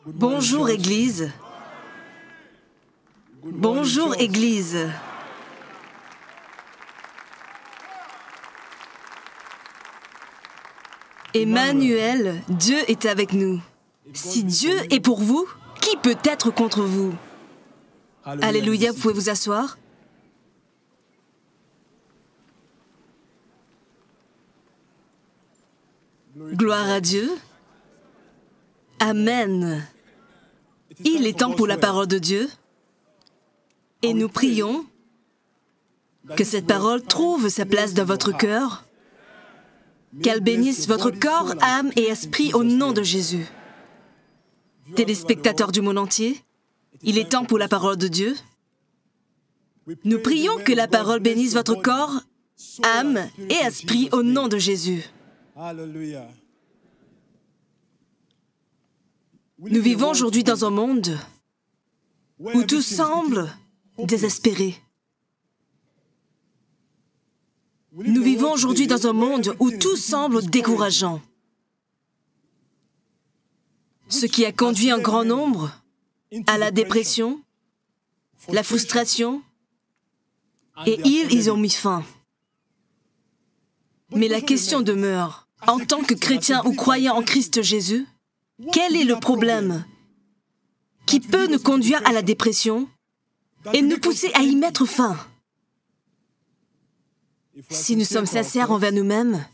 Bonjour Église. Bonjour Église. Emmanuel, Dieu est avec nous. Si Dieu est pour vous, qui peut être contre vous? Alléluia, vous pouvez vous asseoir. Gloire à Dieu. Amen. Il est temps pour la parole de Dieu. Et nous prions que cette parole trouve sa place dans votre cœur, qu'elle bénisse votre corps, âme et esprit au nom de Jésus. Téléspectateurs du monde entier, il est temps pour la parole de Dieu. Nous prions que la parole bénisse votre corps, âme et esprit au nom de Jésus. Alléluia. Nous vivons aujourd'hui dans un monde où tout semble désespéré. Nous vivons aujourd'hui dans un monde où tout semble décourageant. Ce qui a conduit un grand nombre à la dépression, la frustration, et ils ont mis fin. Mais la question demeure, en tant que chrétien ou croyant en Christ Jésus, quel est le problème qui peut nous conduire à la dépression et nous pousser à y mettre fin? Si nous sommes sincères envers nous-mêmes,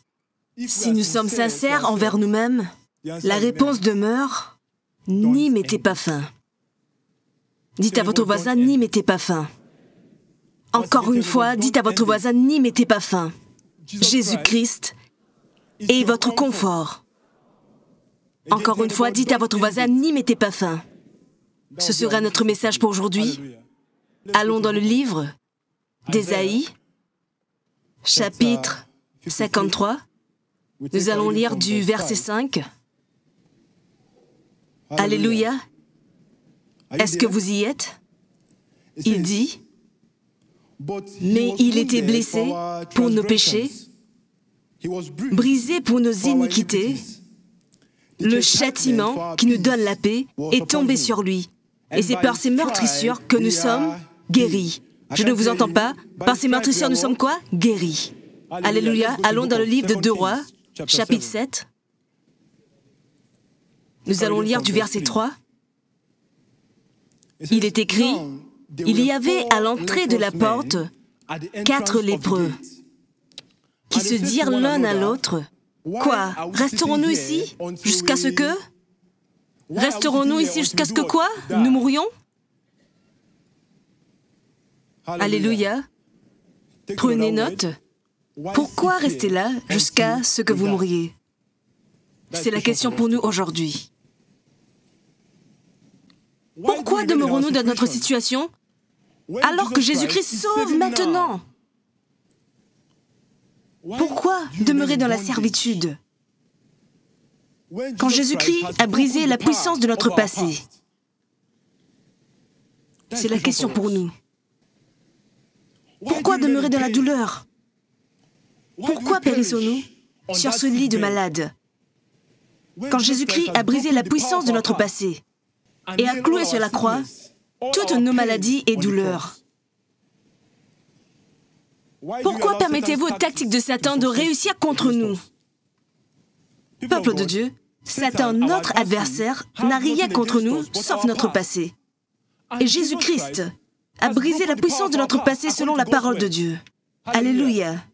la réponse demeure « n'y mettez pas fin ». Dites à votre voisin « n'y mettez pas fin ». Encore une fois, dites à votre voisin « n'y mettez pas fin ». Jésus-Christ est votre confort. Encore une fois, dites à votre voisin « n'y mettez pas fin ». Ce sera notre message pour aujourd'hui. Allons dans le livre d'Ésaïe, chapitre 53. Nous allons lire du verset 5. Alléluia. Est-ce que vous y êtes? Il dit, « Mais il était blessé pour nos péchés, brisé pour nos iniquités. Le châtiment qui nous donne la paix est tombé sur lui. Et c'est par ses meurtrissures que nous sommes guéris. » Je ne vous entends pas. Par ses meurtrissures, nous sommes quoi? Guéris. Alléluia. Allons dans le livre de 2 Rois, chapitre 7. Nous allons lire du verset 3. Il est écrit, « Il y avait à l'entrée de la porte 4 lépreux qui se dirent l'un à l'autre, « Quoi? Resterons-nous ici jusqu'à ce que... Resterons-nous ici jusqu'à ce que quoi? Nous mourions? » Alléluia. Prenez note. Pourquoi rester là jusqu'à ce que vous mouriez? C'est la question pour nous aujourd'hui. Pourquoi demeurons-nous dans notre situation alors que Jésus-Christ sauve maintenant? Pourquoi demeurer dans la servitude quand Jésus-Christ a brisé la puissance de notre passé? C'est la question pour nous. Pourquoi demeurer dans la douleur? Pourquoi périssons-nous sur ce lit de malade quand Jésus-Christ a brisé la puissance de notre passé et a cloué sur la croix toutes nos maladies et douleurs? Pourquoi permettez-vous aux tactiques de Satan de réussir contre nous? Peuple de Dieu, Satan, notre adversaire, n'a rien contre nous sauf notre passé. Et Jésus-Christ a brisé la puissance de notre passé selon la parole de Dieu. Alléluia.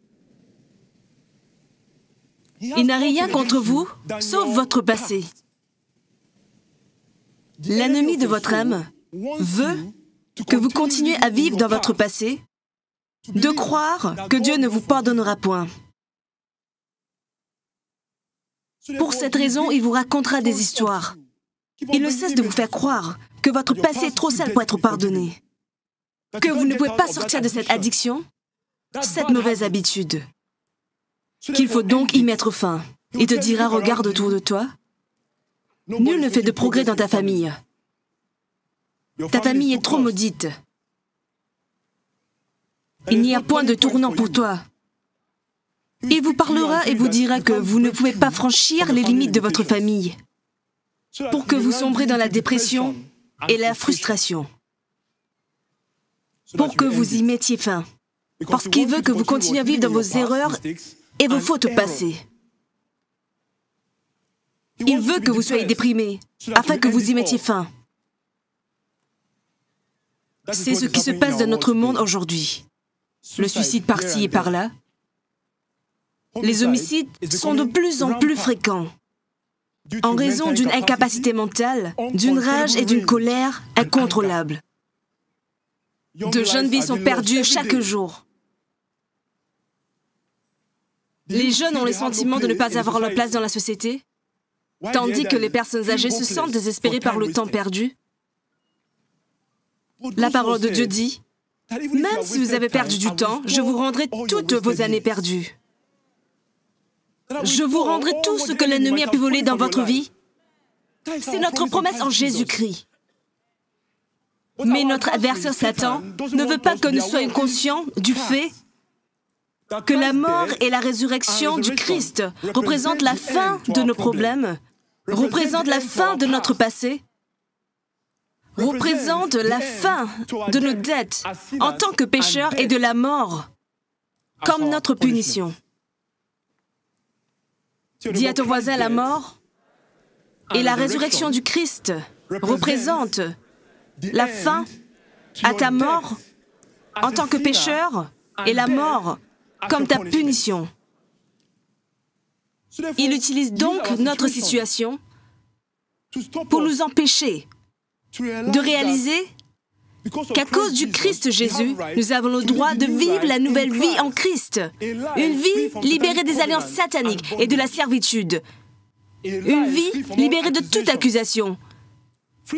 Il n'a rien contre vous sauf votre passé. L'ennemi de votre âme veut que vous continuiez à vivre dans votre passé, de croire que Dieu ne vous pardonnera point. Pour cette raison, il vous racontera des histoires. Il ne cesse de vous faire croire que votre passé est trop sale pour être pardonné, que vous ne pouvez pas sortir de cette addiction, cette mauvaise habitude, qu'il faut donc y mettre fin. Il te dira, regarde autour de toi, nul ne fait de progrès dans ta famille. Ta famille est trop maudite. Il n'y a point de tournant pour toi. Il vous parlera et vous dira que vous ne pouvez pas franchir les limites de votre famille. pour que vous sombrez dans la dépression et la frustration, pour que vous y mettiez fin, parce qu'il veut que vous continuiez à vivre dans vos erreurs et vos fautes passées. Il veut que vous soyez déprimés, afin que vous y mettiez fin. C'est ce qui se passe dans notre monde aujourd'hui. Le suicide par-ci et par-là. Les homicides sont de plus en plus fréquents, en raison d'une incapacité mentale, d'une rage et d'une colère incontrôlables. De jeunes vies sont perdues chaque jour. Les jeunes ont le sentiment de ne pas avoir leur place dans la société, tandis que les personnes âgées se sentent désespérées par le temps perdu. La parole de Dieu dit, « Même si vous avez perdu du temps, je vous rendrai toutes vos années perdues. Je vous rendrai tout ce que l'ennemi a pu voler dans votre vie. » C'est notre promesse en Jésus-Christ. Mais notre adversaire Satan ne veut pas que nous soyons conscients du fait que la mort et la résurrection du Christ représentent la fin de nos problèmes, représentent la fin de notre passé, représentent la fin de nos dettes en tant que pécheurs et de la mort comme notre punition. Dis à ton voisin, la mort et la résurrection du Christ représentent la fin à ta mort en tant que pécheur et la mort comme ta punition. Il utilise donc notre situation pour nous empêcher de réaliser qu'à cause du Christ Jésus, nous avons le droit de vivre la nouvelle vie en Christ. Une vie libérée des alliances sataniques et de la servitude. Une vie libérée de toute accusation.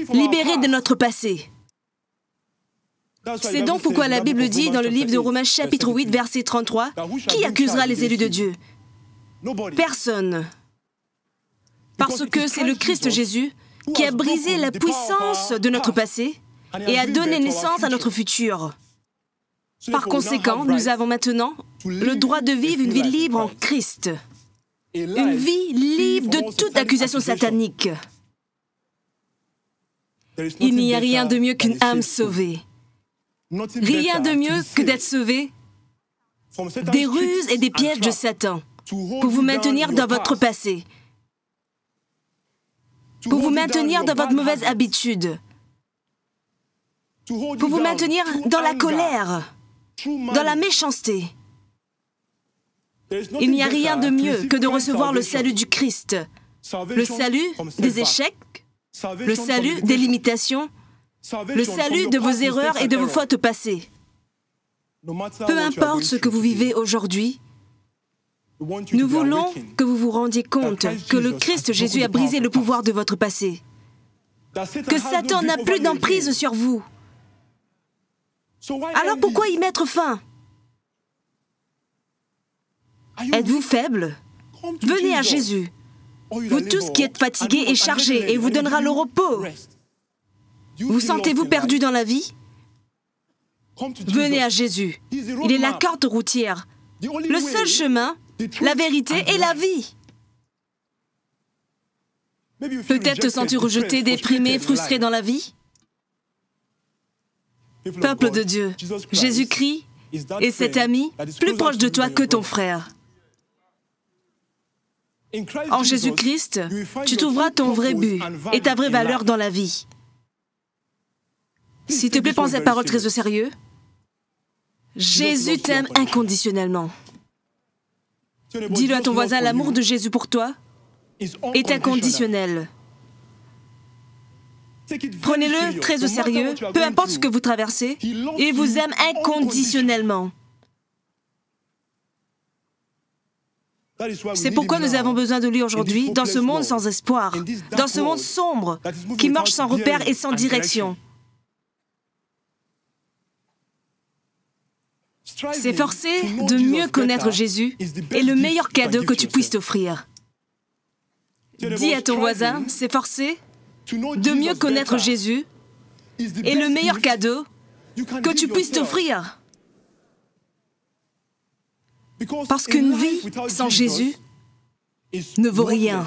Libérée de notre passé. C'est donc pourquoi la Bible dit dans le livre de Romains chapitre 8, verset 33, « Qui accusera les élus de Dieu? Personne. Parce que c'est le Christ Jésus qui a brisé la puissance de notre passé et a donné naissance à notre futur. Par conséquent, nous avons maintenant le droit de vivre une vie libre en Christ. Une vie libre de toute accusation satanique. Il n'y a rien de mieux qu'une âme sauvée. Rien de mieux que d'être sauvé des ruses et des pièges de Satan pour vous maintenir dans votre passé, pour vous maintenir dans votre mauvaise habitude, pour vous maintenir dans la colère, dans la méchanceté. Il n'y a rien de mieux que de recevoir le salut du Christ, le salut des échecs, le salut des limitations, le salut de vos erreurs et de vos fautes passées. Peu importe ce que vous vivez aujourd'hui, nous voulons que vous vous rendiez compte que le Christ Jésus a brisé le pouvoir de votre passé, que Satan n'a plus d'emprise sur vous. Alors pourquoi y mettre fin? Êtes-vous faible? Venez à Jésus, vous tous qui êtes fatigués et chargés, et il vous donnera le repos. Vous sentez-vous perdu dans la vie? Venez à Jésus. Il est la carte routière, le seul chemin, la vérité et la vie. Peut-être te sens-tu rejeté, déprimé, frustré dans la vie? Peuple de Dieu, Jésus-Christ est cet ami plus proche de toi que ton frère. En Jésus-Christ, tu trouveras ton vrai but et ta vraie valeur dans la vie. S'il te plaît, prends cette parole très au sérieux. Jésus t'aime inconditionnellement. Dis-le à ton voisin, l'amour de Jésus pour toi est inconditionnel. Prenez-le très au sérieux, peu importe ce que vous traversez, il vous aime inconditionnellement. C'est pourquoi nous avons besoin de lui aujourd'hui, dans ce monde sans espoir, dans ce monde sombre, qui marche sans repère et sans direction. S'efforcer de mieux connaître Jésus est le meilleur cadeau que tu puisses t'offrir. Dis à ton voisin, s'efforcer de mieux connaître Jésus est le meilleur cadeau que tu puisses t'offrir. Parce qu'une vie sans Jésus ne vaut rien.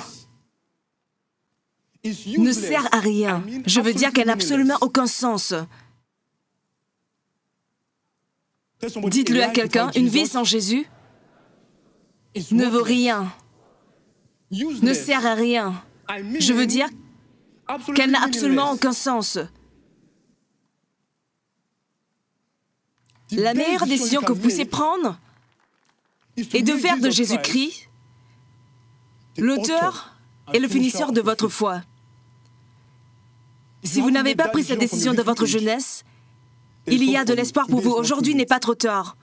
ne sert à rien. Je veux dire qu'elle n'a absolument aucun sens. Dites-le à quelqu'un, une vie sans Jésus ne vaut rien, ne sert à rien. Je veux dire qu'elle n'a absolument aucun sens. La meilleure décision que vous puissiez prendre est de faire de Jésus-Christ l'auteur et le finisseur de votre foi. Si vous n'avez pas pris cette décision de votre jeunesse, il y a de l'espoir pour vous. Aujourd'hui n'est pas trop tard.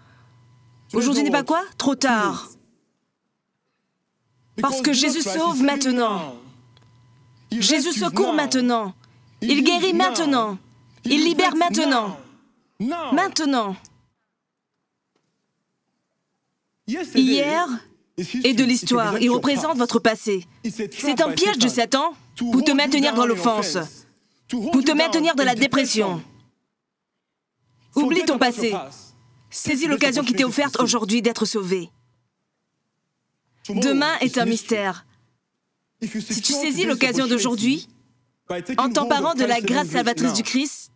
Aujourd'hui n'est pas quoi? Trop tard. Parce que Jésus sauve maintenant. Jésus secourt maintenant. Il guérit maintenant. Il libère maintenant. Maintenant. Hier est de l'histoire. Il représente votre passé. C'est un piège de Satan pour te maintenir dans l'offense, pour te maintenir dans la dépression. Oublie ton passé. Saisis l'occasion qui t'est offerte aujourd'hui d'être sauvé. Demain est un mystère. Si tu saisis l'occasion d'aujourd'hui, en t'emparant de la grâce salvatrice du Christ,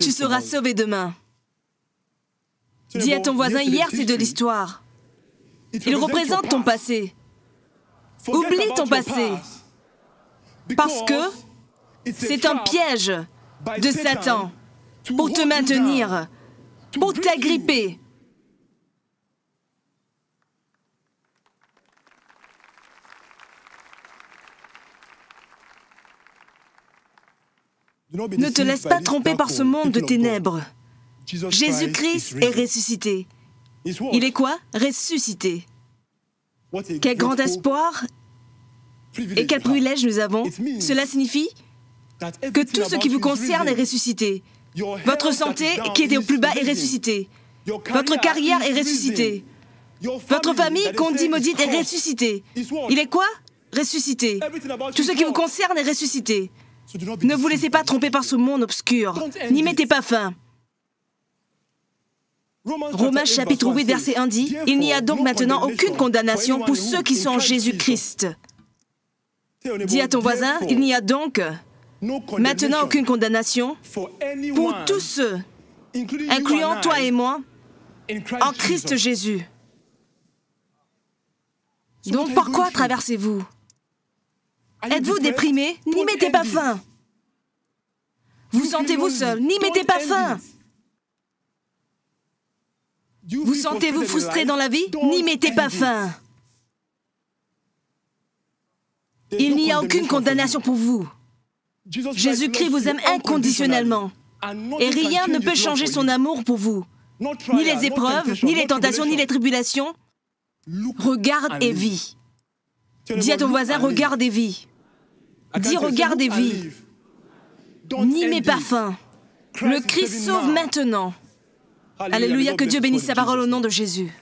tu seras sauvé demain. Dis à ton voisin, hier c'est de l'histoire. Il représente ton passé. Oublie ton passé. Parce que c'est un piège de Satan pour te maintenir, pour t'agripper. Ne te laisse pas tromper par ce monde de ténèbres. Jésus-Christ est ressuscité. Il est quoi? Ressuscité. Quel grand espoir et quel privilège nous avons. Cela signifie que tout ce qui vous concerne est ressuscité. Votre santé, qui était au plus bas, est ressuscitée. Votre carrière est ressuscitée. Votre famille, qu'on dit maudite, est ressuscitée. Il est quoi? Ressuscité. Tout ce qui vous concerne est ressuscité. Ne vous laissez pas tromper par ce monde obscur. N'y mettez pas fin. Romains chapitre 8, verset 1 dit, « Il n'y a donc maintenant aucune condamnation pour ceux qui sont en Jésus-Christ. » Dis à ton voisin, « Il n'y a donc maintenant aucune condamnation pour tous ceux, incluant toi et moi, en Christ Jésus. » Donc pourquoi traversez-vous? Êtes-vous déprimé? N'y mettez pas fin. Vous sentez-vous seul? N'y mettez pas fin. Vous sentez-vous frustré dans la vie? N'y mettez pas fin. Il n'y a aucune condamnation pour vous. Jésus-Christ vous aime inconditionnellement. Et rien ne peut changer son amour pour vous. Ni les épreuves, ni les tentations, ni les tribulations. Regarde et vis. Dis à ton voisin, regarde et vis. Dis, regarde et vis. N'y mets pas fin. Le Christ sauve maintenant. Alléluia, que Dieu bénisse sa parole au nom de Jésus.